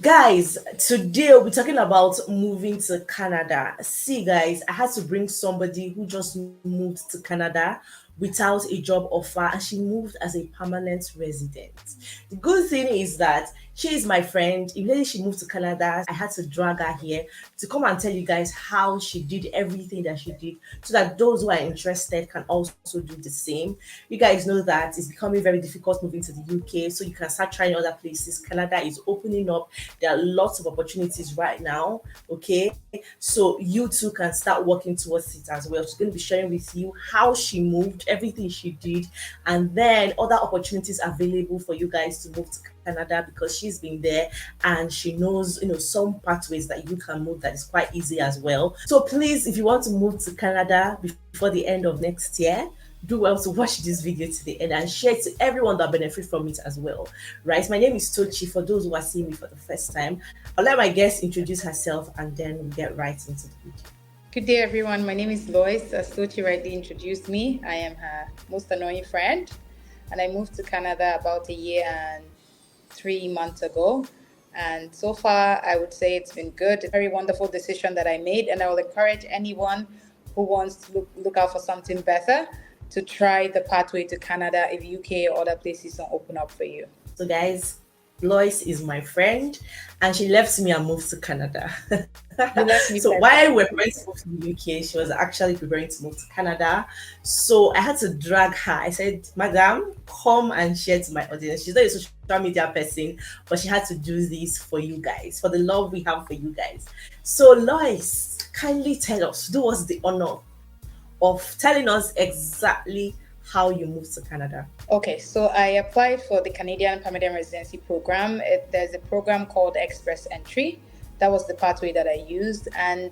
Guys, today we'll be talking about moving to Canada. See, guys, I had to bring somebody who just moved to Canada without a job offer and she moved as a permanent resident. The good thing is that she is my friend. Immediately she moved to Canada, I had to drag her here to come and tell you guys how she did everything that she did so that those who are interested can also do the same. You guys know that it's becoming very difficult moving to the UK, so you can start trying other places. Canada is opening up, there are lots of opportunities right now. Okay, so you too can start working towards it as well. She's going to be sharing with you how she moved, everything she did, and then other opportunities available for you guys to move to Canada because she's been there and she knows, some pathways that you can move that is quite easy as well. So please, if you want to move to Canada before the end of next year, do well to watch this video to the end and share it to everyone that benefit from it as well. Right? My name is Tochi. For those who are seeing me for the first time, I'll let my guest introduce herself and then we'll get right into the video. Good day, everyone. My name is Lois. As Tochi rightly introduced me, I am her most annoying friend, and I moved to Canada about a year and 3 months ago. And so far, I would say it's been good. A very wonderful decision that I made, and I will encourage anyone who wants to look out for something better to try the pathway to Canada if UK or other places don't open up for you. So, guys, Lois is my friend and she left me and moved to Canada. You left me. So while we were preparing to move to the UK, she was actually preparing to move to Canada. So I had to drag her. I said, Madam, come and share to my audience. She's not a social media person, but she had to do this for you guys, for the love we have for you guys. So Lois, kindly tell us, do us the honor of telling us exactly how you moved to Canada. Okay, so I applied for the Canadian Permanent Residency Program. There's a program called Express Entry. That was the pathway that I used. And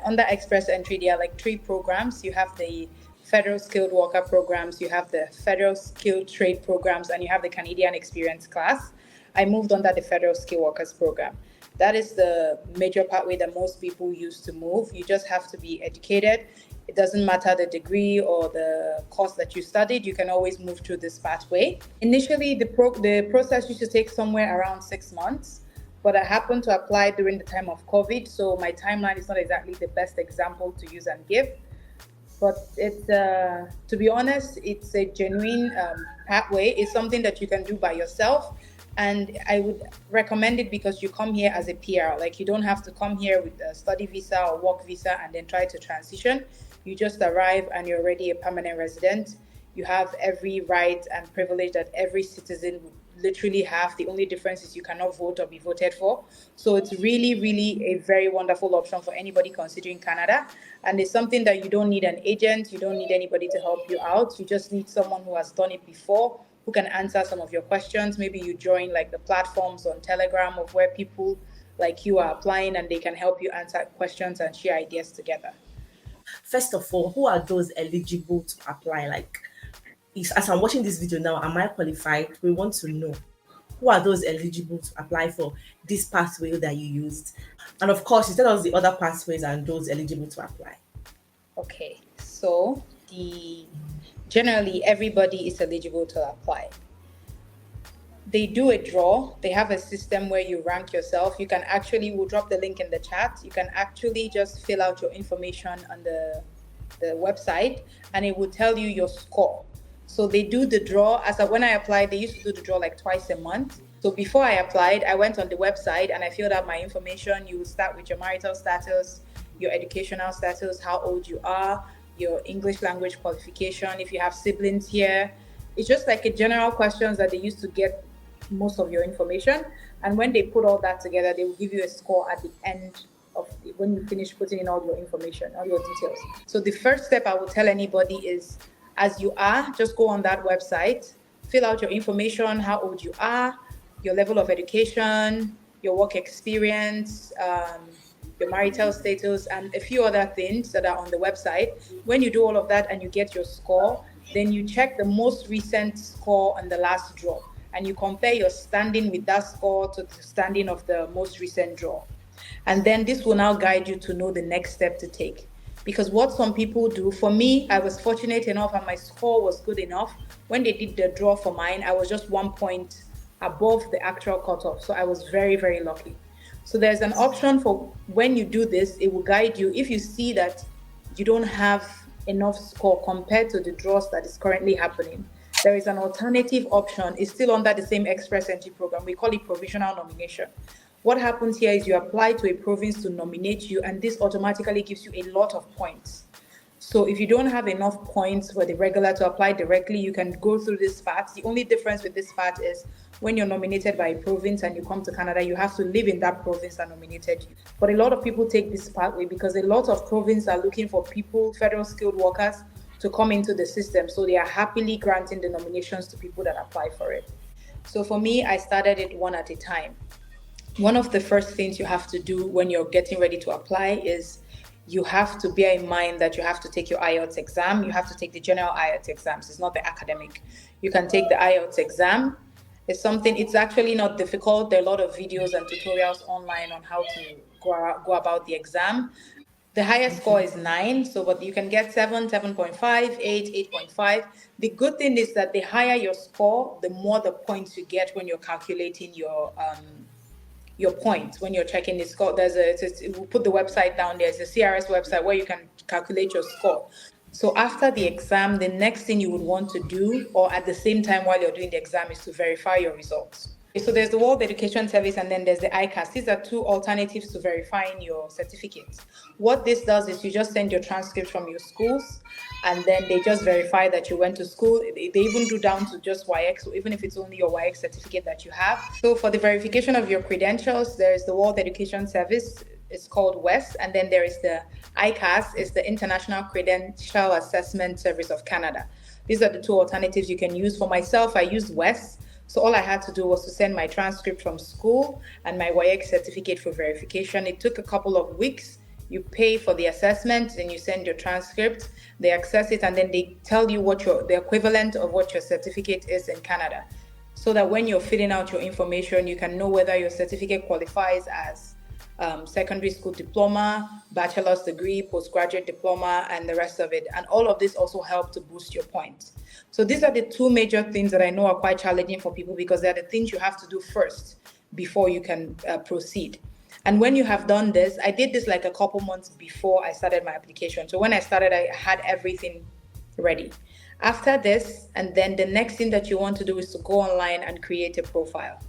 under Express Entry, there are like 3 programs. You have the Federal Skilled Worker programs, you have the Federal Skilled Trade programs, and you have the Canadian Experience class. I moved under the Federal Skilled Workers program. That is the major pathway that most people use to move. You just have to be educated. It doesn't matter the degree or the course that you studied, you can always move through this pathway. Initially, the process used to take somewhere around 6 months, but I happened to apply during the time of COVID, so my timeline is not exactly the best example to use and give. But it's, to be honest, it's a genuine pathway. It's something that you can do by yourself. And I would recommend it because you come here as a PR. Like, you don't have to come here with a study visa or work visa and then try to transition. You just arrive and you're already a permanent resident. You have every right and privilege that every citizen would literally have. The only difference is you cannot vote or be voted for. So it's really, really a very wonderful option for anybody considering Canada. And it's something that you don't need an agent. You don't need anybody to help you out. You just need someone who has done it before, who can answer some of your questions. Maybe you join like the platforms on Telegram of where people like you are applying and they can help you answer questions and share ideas together. First of all, who are those eligible to apply? Like, as I'm watching this video now, am I qualified? We want to know who are those eligible to apply for this pathway that you used. And of course, you tell us the other pathways and those eligible to apply. Okay, so generally everybody is eligible to apply. They do a draw. They have a system where you rank yourself. You can actually, we'll drop the link in the chat. You can actually just fill out your information on the website and it will tell you your score. So they do the draw. When I applied, they used to do the draw like twice a month. So before I applied, I went on the website and I filled out my information. You will start with your marital status, your educational status, how old you are, your English language qualification, if you have siblings here. It's just like a general questions that they used to get most of your information, and when they put all that together, they will give you a score at the end of when you finish putting in all your information, all your details. So the first step I would tell anybody is, as you are, just go on that website, fill out your information, how old you are, your level of education, your work experience, your marital status, and a few other things that are on the website. When you do all of that and you get your score, then you check the most recent score on the last draw. And you compare your standing with that score to the standing of the most recent draw. And then this will now guide you to know the next step to take. Because what some people do, for me, I was fortunate enough and my score was good enough. When they did the draw for mine, I was just 1 point above the actual cutoff. So I was very, very lucky. So there's an option for when you do this, it will guide you. If you see that you don't have enough score compared to the draws that is currently happening, there is an alternative option. It's still under the same express entry program. We call it provisional nomination. What happens here is you apply to a province to nominate you, and this automatically gives you a lot of points. So if you don't have enough points for the regular to apply directly, you can go through this path. The only difference with this path is when you're nominated by a province and you come to Canada, you have to live in that province that nominated you. But a lot of people take this pathway because a lot of provinces are looking for people, federal skilled workers, to come into the system. So they are happily granting the nominations to people that apply for it. So for me, I started it one at a time. One of the first things you have to do when you're getting ready to apply is you have to bear in mind that you have to take your IELTS exam. You have to take the general IELTS exams. It's not the academic. You can take the IELTS exam. It's actually not difficult. There are a lot of videos and tutorials online on how to go about the exam. The highest score is 9, but you can get 7, 7.5, 8, 8.5. The good thing is that the higher your score, the more the points you get when you're calculating your points when you're checking the score. We'll put the website down there. It's a CRS website where you can calculate your score. So after the exam, the next thing you would want to do, or at the same time while you're doing the exam, is to verify your results. So there's the World Education Service and then there's the ICAS. These are two alternatives to verifying your certificates. What this does is you just send your transcripts from your schools and then they just verify that you went to school. They even do down to just WIEC, so even if it's only your WIEC certificate that you have. So for the verification of your credentials, there's the World Education Service. It's called WES, and then there is the ICAS, it's the International Credential Assessment Service of Canada. These are the two alternatives you can use. For myself, I used WES. So all I had to do was to send my transcript from school and my WIEC certificate for verification. It took a couple of weeks. You pay for the assessment, then you send your transcript, they access it, and then they tell you what the equivalent of what your certificate is in Canada. So that when you're filling out your information, you can know whether your certificate qualifies as secondary school diploma, bachelor's degree, postgraduate diploma, and the rest of it. And all of this also help to boost your points. So these are the two major things that I know are quite challenging for people because they're the things you have to do first before you can proceed. And when you have done this, I did this like a couple months before I started my application. So when I started, I had everything ready. After this, and then the next thing that you want to do is to go online and create a profile.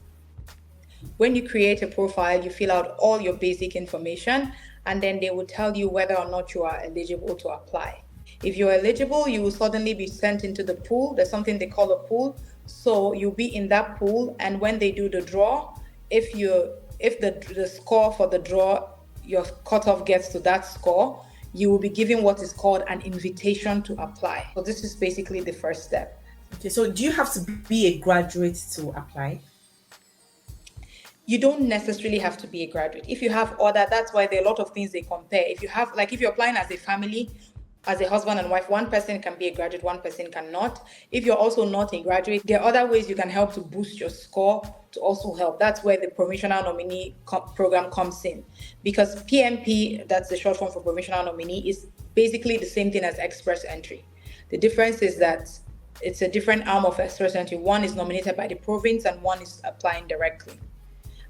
When you create a profile, you fill out all your basic information, and then they will tell you whether or not you are eligible to apply. If you're eligible, you will suddenly be sent into the pool. There's something they call a pool. So you'll be in that pool, and when they do the draw, if the score for the draw, your cutoff gets to that score, you will be given what is called an invitation to apply. So this is basically the first step. Okay, so do you have to be a graduate to apply? You don't necessarily have to be a graduate. If you have other, that's why there are a lot of things they compare. If you're applying as a family, as a husband and wife, one person can be a graduate, one person cannot. If you're also not a graduate, there are other ways you can help to boost your score to also help. That's where the provisional nominee program comes in. Because PNP, that's the short form for provisional nominee, is basically the same thing as express entry. The difference is that it's a different arm of express entry. One is nominated by the province and one is applying directly.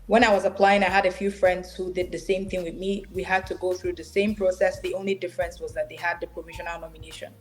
When I was applying, I had a few friends who did the same thing with me. We had to go through the same process. The only difference was that they had the provisional nomination.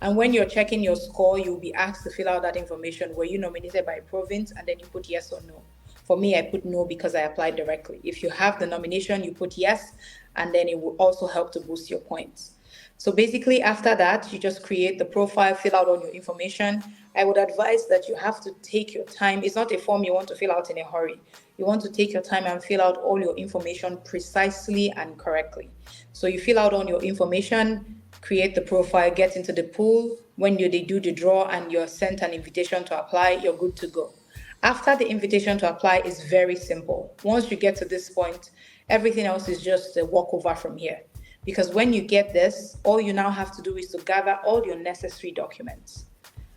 And when you're checking your score, you'll be asked to fill out that information. Were you nominated by a province? And then you put yes or no. For me, I put no because I applied directly. If you have the nomination, you put yes, and then it will also help to boost your points. So basically, after that, you just create the profile, fill out all your information. I would advise that you have to take your time. It's not a form you want to fill out in a hurry. You want to take your time and fill out all your information precisely and correctly. So you fill out all your information, create the profile, get into the pool. When they do the draw and you're sent an invitation to apply, you're good to go. After the invitation to apply is very simple. Once you get to this point, everything else is just a walkover from here. Because when you get this, all you now have to do is to gather all your necessary documents.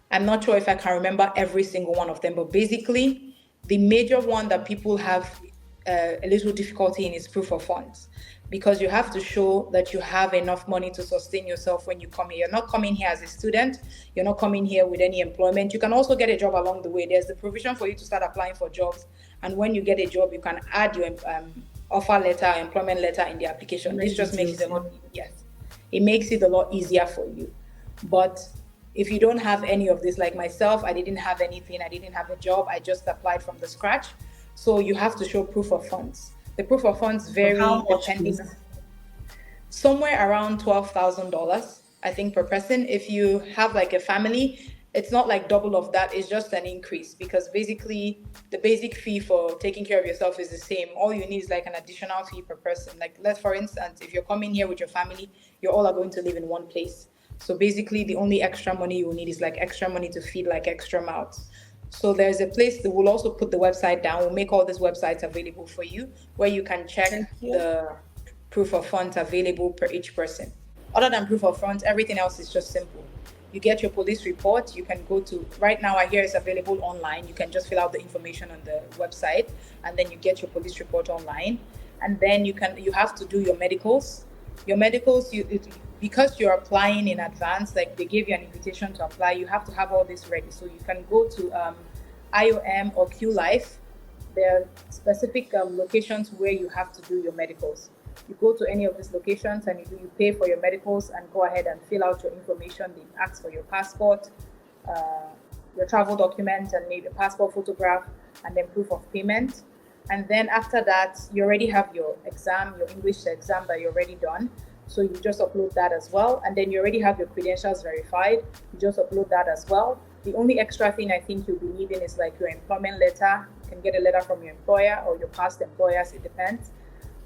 I'm not sure if I can remember every single one of them, but basically, the major one that people have a little difficulty in is proof of funds, because you have to show that you have enough money to sustain yourself when you come here. You're not coming here as a student. You're not coming here with any employment. You can also get a job along the way. There's the provision for you to start applying for jobs. And when you get a job, you can add offer letter, employment letter in the application. This Many just makes details, it a yeah. lot, yes, it makes it a lot easier for you. But if you don't have any of this, like myself, I didn't have anything, I didn't have a job, I just applied from the scratch. So you have to show proof of funds. The proof of funds Of how vary much, depending, please? somewhere around $12,000, I think, per person. If you have like a family, it's not like double of that, it's just an increase, because basically the basic fee for taking care of yourself is the same. All you need is like an additional fee per person. Like, let's for instance, if you're coming here with your family, you all are going to live in one place. So basically the only extra money you will need is like extra money to feed like extra mouths. So there's a place that will also put the website down. We'll make all these websites available for you, where you can check Thank you. the proof of funds available per each person. Other than proof of funds, everything else is just simple. You get your police report. You can go to, right now I hear it's available online. You can just fill out the information on the website, and then you get your police report online. And then you have to do your medicals. Your medicals, because you're applying in advance, like they gave you an invitation to apply, you have to have all this ready. So you can go to IOM or Q Life. There are specific locations where you have to do your medicals. You go to any of these locations and you pay for your medicals and go ahead and fill out your information. They ask for your passport, uh, your travel document, and maybe a passport photograph, and then proof of payment. And then after that, you already have your exam, your English exam that you're already done. So you just upload that as well. And then you already have your credentials verified. You just upload that as well. The only extra thing I think you'll be needing is like your employment letter. You can get a letter from your employer or your past employers, it depends.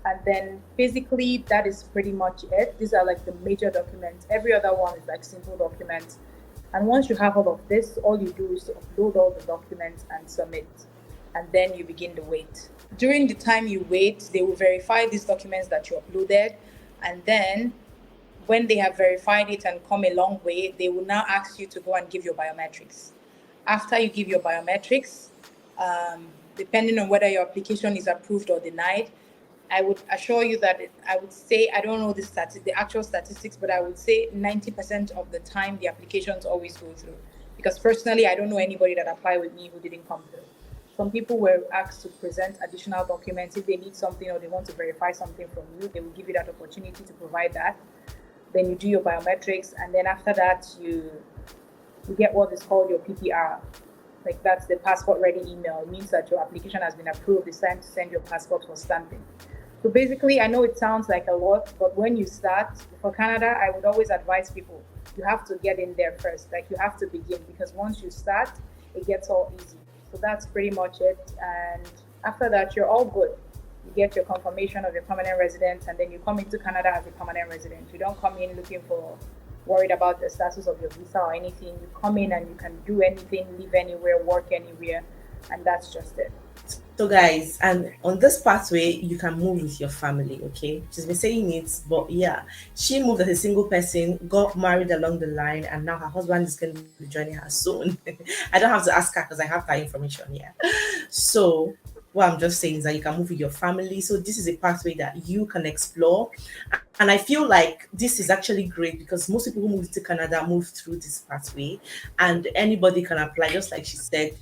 And then basically that is pretty much it. These are like the major documents. Every other one is like simple documents. And once you have all of this, all you do is to upload all the documents and submit. And then you begin the wait. During the time you wait, they will verify these documents that you uploaded. And then when they have verified it and come a long way, they will now ask you to go and give your biometrics. After you give your biometrics, depending on whether your application is approved or denied, I would assure you that I would say, I don't know the actual statistics, but I would say 90% of the time the applications always go through. Because personally, I don't know anybody that applied with me who didn't come through. Some people were asked to present additional documents. If they need something or they want to verify something from you, they will give you that opportunity to provide that. Then you do your biometrics, and then after that, you get what is called your PPR. Like, that's the passport ready email. It means that your application has been approved. It's time to send your passport for stamping. So basically, I know it sounds like a lot, but when you start for Canada, I would always advise people, you have to get in there first. Like, you have to begin, because once you start, it gets all easy. So that's pretty much it. And after that, you're all good. You get your confirmation of your permanent residence, and then you come into Canada as a permanent resident. You don't come in worried about the status of your visa or anything. You come in and you can do anything, live anywhere, work anywhere, and that's just it. So, guys, and on this pathway, you can move with your family, okay? She's been saying it, but yeah, she moved as a single person, got married along the line, and now her husband is going to be joining her soon. I don't have to ask her because I have that information here. So, what I'm just saying is that you can move with your family. So, this is a pathway that you can explore. And I feel like this is actually great because most people who move to Canada move through this pathway, and anybody can apply, just like she said.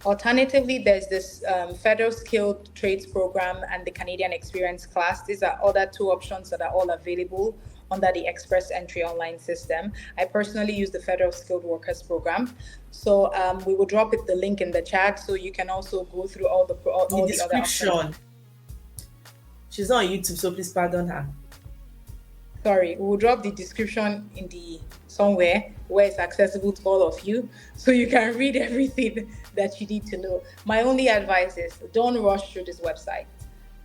Alternatively, there's this Federal Skilled Trades Program and the Canadian Experience class. These are other two options that are all available under the Express Entry online system. I personally use the Federal Skilled Workers Program. So we will drop the link in the chat so you can also go through all the other options. She's not on YouTube, so please pardon her. Sorry, we will drop the description in the somewhere where it's accessible to all of you, so you can read everything that you need to know. My only advice is don't rush through this website.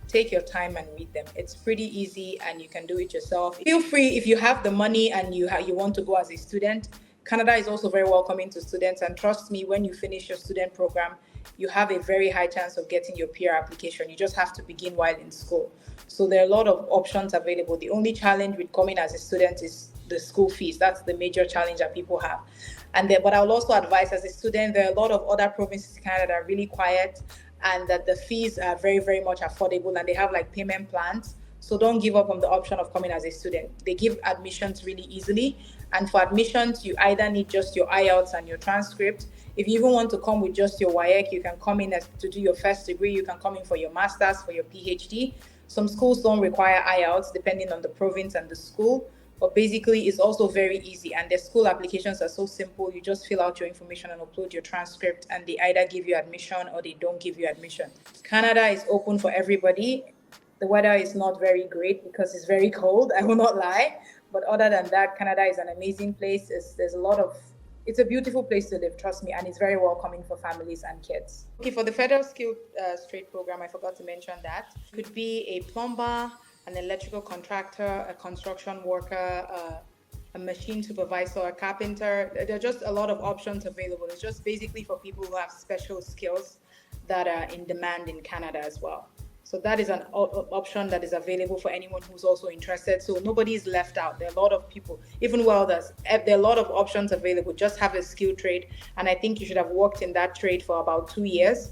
Take your time and read them. It's pretty easy and you can do it yourself. Feel free, if you have the money and you want to go as a student, Canada is also very welcoming to students. And trust me, when you finish your student program, you have a very high chance of getting your PR application. You just have to begin while in school. So there are a lot of options available. The only challenge with coming as a student is the school fees. That's the major challenge that people have. But I will also advise, as a student, there are a lot of other provinces in Canada that are really quiet and that the fees are very, very much affordable, and they have like payment plans. So don't give up on the option of coming as a student. They give admissions really easily. And for admissions, you either need just your IELTS and your transcript. If you even want to come with just your WAEC, you can come in to do your first degree. You can come in for your master's, for your PhD. Some schools don't require IELTS depending on the province and the school, but basically it's also very easy. And the school applications are so simple. You just fill out your information and upload your transcript, and they either give you admission or they don't give you admission. Canada is open for everybody. The weather is not very great because it's very cold, I will not lie. But other than that, Canada is an amazing place. There's a lot of it's a beautiful place to live, trust me, and it's very welcoming for families and kids. Okay, for the federal skilled trade program, I forgot to mention that. It could be a plumber, an electrical contractor, a construction worker, a machine supervisor, a carpenter. There are just a lot of options available. It's just basically for people who have special skills that are in demand in Canada as well. So that is an option that is available for anyone who's also interested. So nobody is left out. There are a lot of people, even welders. There are a lot of options available. Just have a skill trade, and I think you should have worked in that trade for about 2 years,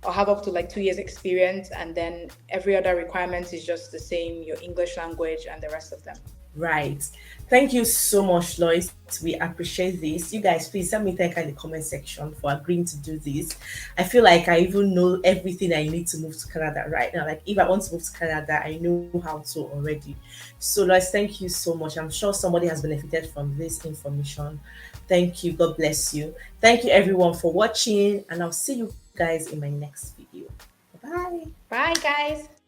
or have up to like 2 years experience, and then every other requirement is just the same: your English language and the rest of them. Right. Thank you so much, Lois. We appreciate this. You guys, please send me thank in the comment section for agreeing to do this. I feel like I even know everything I need to move to Canada right now. Like if I want to move to Canada, I know how to already. So, Lois, thank you so much. I'm sure somebody has benefited from this information. Thank you. God bless you. Thank you, everyone, for watching, and I'll see you guys in my next video. Bye. Bye, guys.